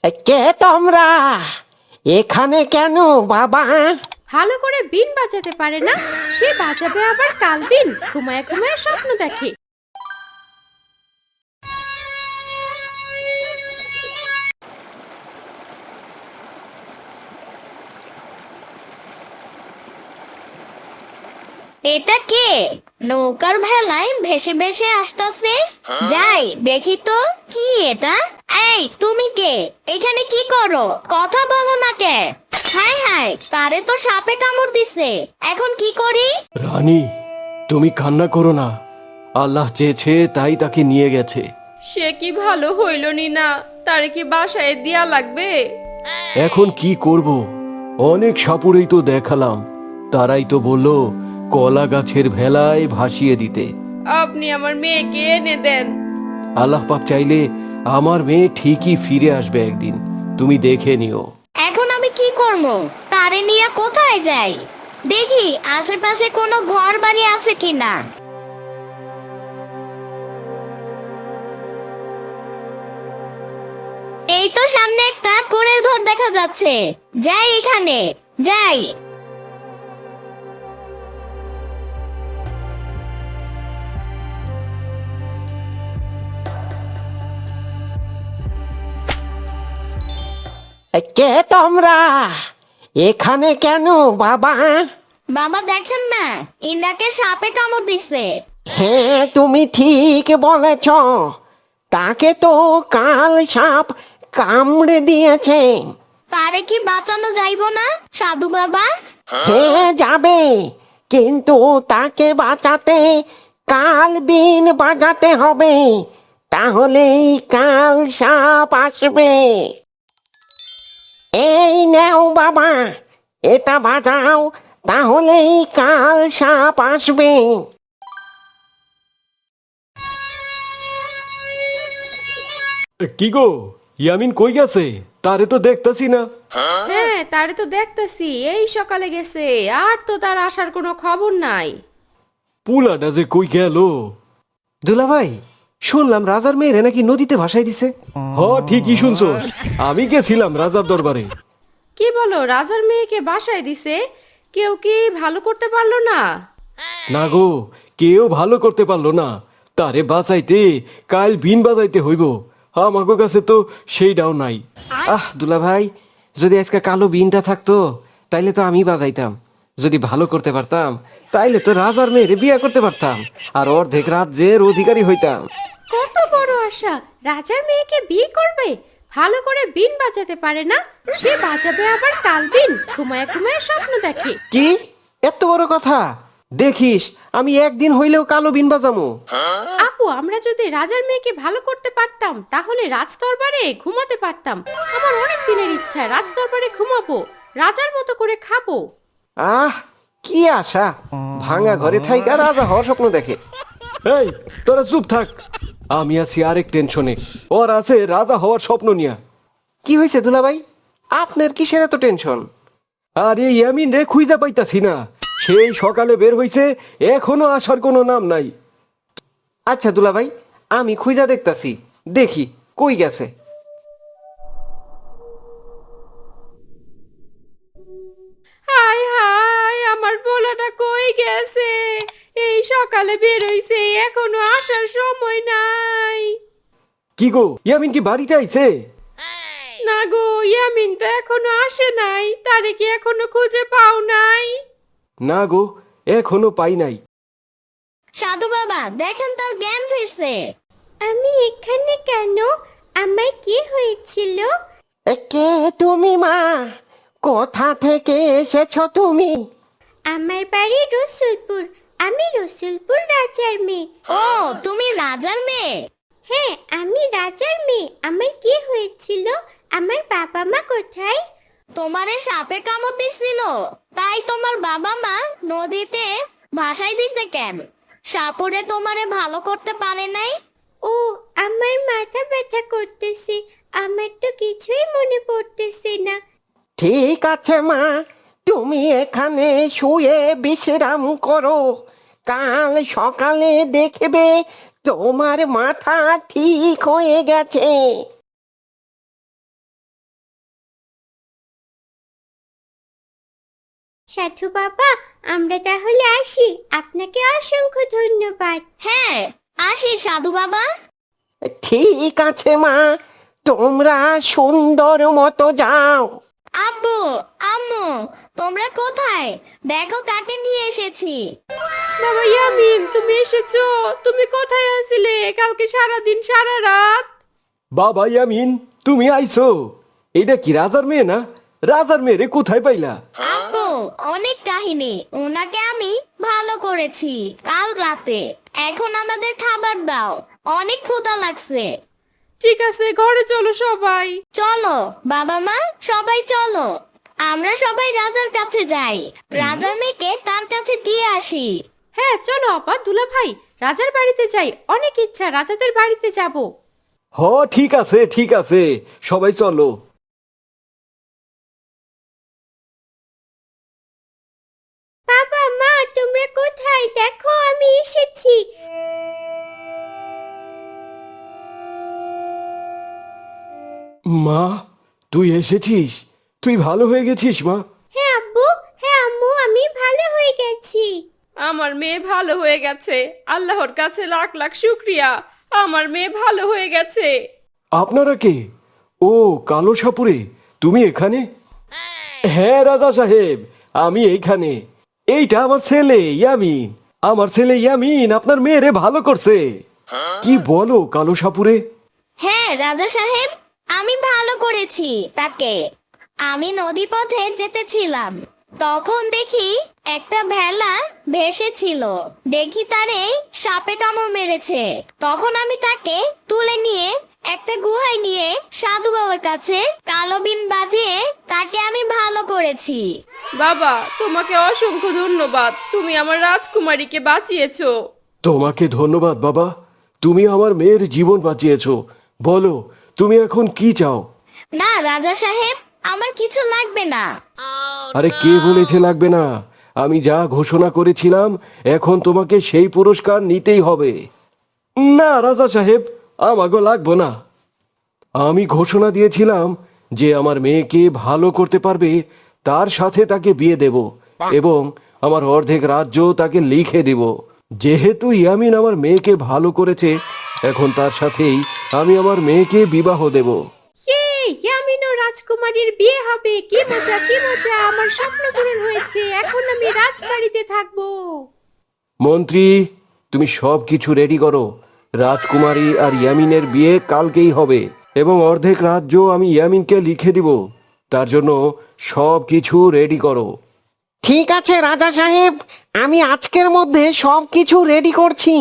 কে তোমরা? এখানে কেন বাবা? ভালো করে বিন বাজাতে পারে না, সে বাজাবে আবার কাল বিন, ঘুমায় ঘুমায় স্বপ্ন দেখে। এটা কে? নৌকার ভেলায় ভেসে ভেসে আসতেছে। যাই দেখি তো কি এটা। এই তুমি কে? এখানে কি করো? কথা বলো না কে? হাই হাই, তারে তো সাপে কামড় দিছে, এখন কি করি? রানী, তুমি কান্না করো না। আল্লাহ চেয়েছে তাই তাকে নিয়ে গেছে। সে কি ভালো হইল নি না, তারে কি বাসায় দিয়া লাগবে? এখন কি করব? অনেক সাপুরেই তো দেখালাম, তারাই তো বলল কলা গাছের ভেলায় ভাসিয়ে দিতে। আপনি আমার মেয়েকে এনে দেন। আল্লাহ পাক চাইলে আমার মেয়ে ঠিকই ফিরে আসবে একদিন, তুমি দেখে নিও। এখন আমি কি করব? তারে নিয়ে কোথায় যাই? দেখি আশেপাশে কোনো ঘর বাড়ি আছে কিনা। এই তো সামনে একটা কুড়ের ঘর দেখা যাচ্ছে, যাই এখানে, যাই। কে তোমরা? এখানে কেন বাবা? বাবা দেখেন না, ইনাকে সাপে কামড় দিছে। হ্যাঁ, তুমি ঠিক বলেছ। তাকে তো কাল সাপ কামড়ে দিয়েছে। তারে কি বাঁচানো যাইবো না সাধু বাবা? হ্যাঁ, যাবে, কিন্তু তাকে বাঁচাতে কাল বিন বাজাতে হবে, তাহলেই কাল সাপ আসবে। এই নাও বাবা, এটা বাজাও, তাহলেই কাল সাপ আসবে। কি গো, ইয়ামিন কই গেছে? তারে তো দেখতাছি না। হ্যাঁ, তারে তো দেখতেছি, এই সকালে গেছে, আর তো তার আসার কোনো খবর নাই। পুলাটা যে কই গেল? দুলাভাই, শুনলাম রাজার মেয়েরে নাকি নদীতে ভাসাই দিছে। হ, ঠিকই শুনছো, আমি গেছিলাম রাজার দরবারে। কি বলো, রাজার মেয়েকে বাসায় দিছে? কেউ কি ভালো করতে পারলো না? না গো, কেউ ভালো করতে পারলো না। তারে বাঁচাইতে কাল বিন বাজাইতে হইব। আমাগো কাছে তো সেইটাও নাই। দুলাভাই, যদি আজকে কালো বিনটা থাকতো তাইলে তো আমি বাজাইতাম। যদি ভালো করতে পারতাম তাইলে তো রাজার মেয়েরে বিয়ে করতে পারতাম, আর অর্ধেক রাজ্যের অধিকারী হইতাম। কত বড় আশা, রাজার মেয়েকে বিয়ে করবে? ভালো করে বিন বাজাতে পারে না, সে বাজাবে আবার কাল বিন, ঘুমায় ঘুমায় স্বপ্ন দেখে। কি এত বড় কথা? দেখিস, আমি একদিন হইলেও কালো বিন বাজামু। আপু, আমরা যদি রাজার মেয়েকে ভালো করতে পারতাম তাহলে রাজদরবারে ঘুমাতে পারতাম। আমার অনেক দিনের ইচ্ছা, রাজদরবারে ঘুমাবো, রাজার মতো করে খাবো। কি আশা! ভাঙা ঘরে থাইকা রাজা হওয়ার স্বপ্ন দেখে। এই, তোরা চুপ থাক। আমি আছি আরেক টেনশনে, ওর আছে রাজা হওয়ার স্বপ্ন নিয়া। কি হয়েছে দুলাভাই, আপনার কিসের এত টেনশন? আরে ইয়ামিন রে খুঁজা পাইতাছি না, সেই সকালে বের হইছে, এখনো আসার কোনো নাম নাই। আচ্ছা দুলাভাই, আমি খুঁজা দেখতাছি, দেখি কই গেছে। হাই হাই, আমার পোলাটা কই গেছে? এই সকালে বের হইছে, এখনো আসার সময় নাই। কি গো, ইয়ামিন কি বাড়িতে আইছে? না গো, ইয়ামিন তো এখনো আসে নাই, তারে কি এখনো খুঁজে পাও নাই? না গো, এখনো পাই নাই। সাধু বাবা দেখেন, তার জ্ঞান ফিরছে। আমি এখানে কেন? আমার কি হয়েছিল? কে তুমি মা? কোথা থেকে এসেছো তুমি? আমার বাড়ি রসুলপুর, আমি রসুলপুর রাজার মেয়ে। ও, তুমি রাজার মেয়ে? হ্যাঁ, আমি রাজার মেয়ে। আমার কি হয়েছিল? আমার বাবা মা কোথায়? তোমারে সাপে কামড় দিছিল, তাই তোমার বাবা মা নদীতে ভাসাই দিছে কেন? সাপুরে তোমারে ভালো করতে পারে নাই? ও, আমার মাথা ব্যথা করতেছে, আমার তো কিছুই মনে পড়তেছে না। ঠিক আছে মা, তুমি এখানে শুয়ে বিশ্রাম করো, কাল সকালে দেখবে তোমার মাথা ঠিক হয়ে গেছে। সাধু বাবা, আমরা তাহলে আসি। আপনাকে অসংখ্য ধন্যবাদ। হ্যাঁ, আসি সাধু বাবা। ঠিক আছে মা, তোমরা সুন্দর মতো যাও। আব্বু, আম্মু, তোমরা কোথায়? দেখো কাকে নিয়ে এসেছি। বাবা ইয়ামিন, তুমি এসেছো? তুমি কোথায় আছিলে কালকে সারাদিন সারা রাত? বাবা ইয়ামিন, তুমি আইছো? এটা কি রাজার মেয়ে না? রাজার মেয়েরে কোথায় পাইলা? আব্বু, অনেক কাহিনী। ওনাকে আমি ভালো করেছি কাল রাতে। এখন আমাদের খাবার দাও, অনেক ক্ষুধা লাগছে। ঠিক আছে, ঘরে চলো সবাই। চলো বাবা মা, সবাই চলো। আমরা সবাই রাজার কাছে যাই, রাজার মেয়েকে তার কাছে দিয়ে আসি। হ্যাঁ চলো আপা, দুলা ভাই, রাজার বাড়িতে যাই। অনেক ইচ্ছা রাজাদের বাড়িতে যাব। হ, ঠিক আছে ঠিক আছে, সবাই চলো। বাবা মা, তোমরা কোথায়? দেখো আমি এসেছি। মা, তুই এসেছিস? তুই ভালো হয়ে গেছিস মা? হ্যাঁ আব্বু, হ্যাঁ আম্মু, আমি ভালো হয়ে গেছি। আমার মেয়ে ভালো হয়ে গেছে, আল্লাহর কাছে লাখ লাখ শুক্রিয়া। আমার মেয়ে ভালো হয়ে গেছে। আপনারা কে? ও, কালো সাপুরে, তুমি এখানে? হ্যাঁ রাজা সাহেব, আমি এইখানে। এইটা আমার ছেলে ইয়ামিন। আমার ছেলে ইয়ামিন আপনার মেয়েরে ভালো করছে। কি বলো কালো সাপুরে? হ্যাঁ রাজা সাহেব, আমি ভালো করেছি তাকে। আমি নদী পথে যেতেছিলাম, তখন দেখি একটা ভেলা ভেসেছিল। দেখি তারে সাপে কামড় মেরেছে। তখন আমি তাকে তুলে নিয়ে একটা গুহায় নিয়ে সাধু বাবার কাছে কালো বিন বাজিয়ে তাকে আমি ভালো করেছি। বাবা, তোমাকে অসংখ্য ধন্যবাদ। তুমি আমার রাজকুমারীকে বাঁচিয়েছো। তোমাকে ধন্যবাদ বাবা, তুমি আমার মেয়ের জীবন বাঁচিয়েছো। বলো, তুমি এখন কি চাও? না রাজা সাহেব, আমার কিছু লাগবে না। আরে কে বলেছে লাগবে না? আমি যা ঘোষণা করেছিলাম, এখন তোমাকে সেই পুরস্কার নিতেই হবে। না রাজা সাহেব, আমাকে লাগবে না। আমি ঘোষণা দিয়েছিলাম যে আমার মেয়েকে ভালো করতে পারবে তার সাথে তাকে বিয়ে দেব এবং আমার অর্ধেক রাজ্য তাকে লিখে দেব। যেহেতু ইয়ামিন আমার মেয়েকে ভালো করেছে, এখন তার সাথেই আমি আমার মেয়েকে বিবাহ দেব। ইয়ামিন ও রাজকুমারীর বিয়ে হবে। কি মজা কি মজা, আমার স্বপ্ন পূরণ হয়েছে। এখন আমি রাজবাড়িতে থাকবো। মন্ত্রী, তুমি সব কিছু রেডি করো। রাজকুমারী আর ইয়ামিনের বিয়ে কালকেই হবে এবং অর্ধেক রাজ্য আমি ইয়ামিনকে লিখে দিব। তার জন্য সব কিছু রেডি করো। ঠিক আছে রাজা সাহেব, আমি আজকের মধ্যে সব কিছু রেডি করছি।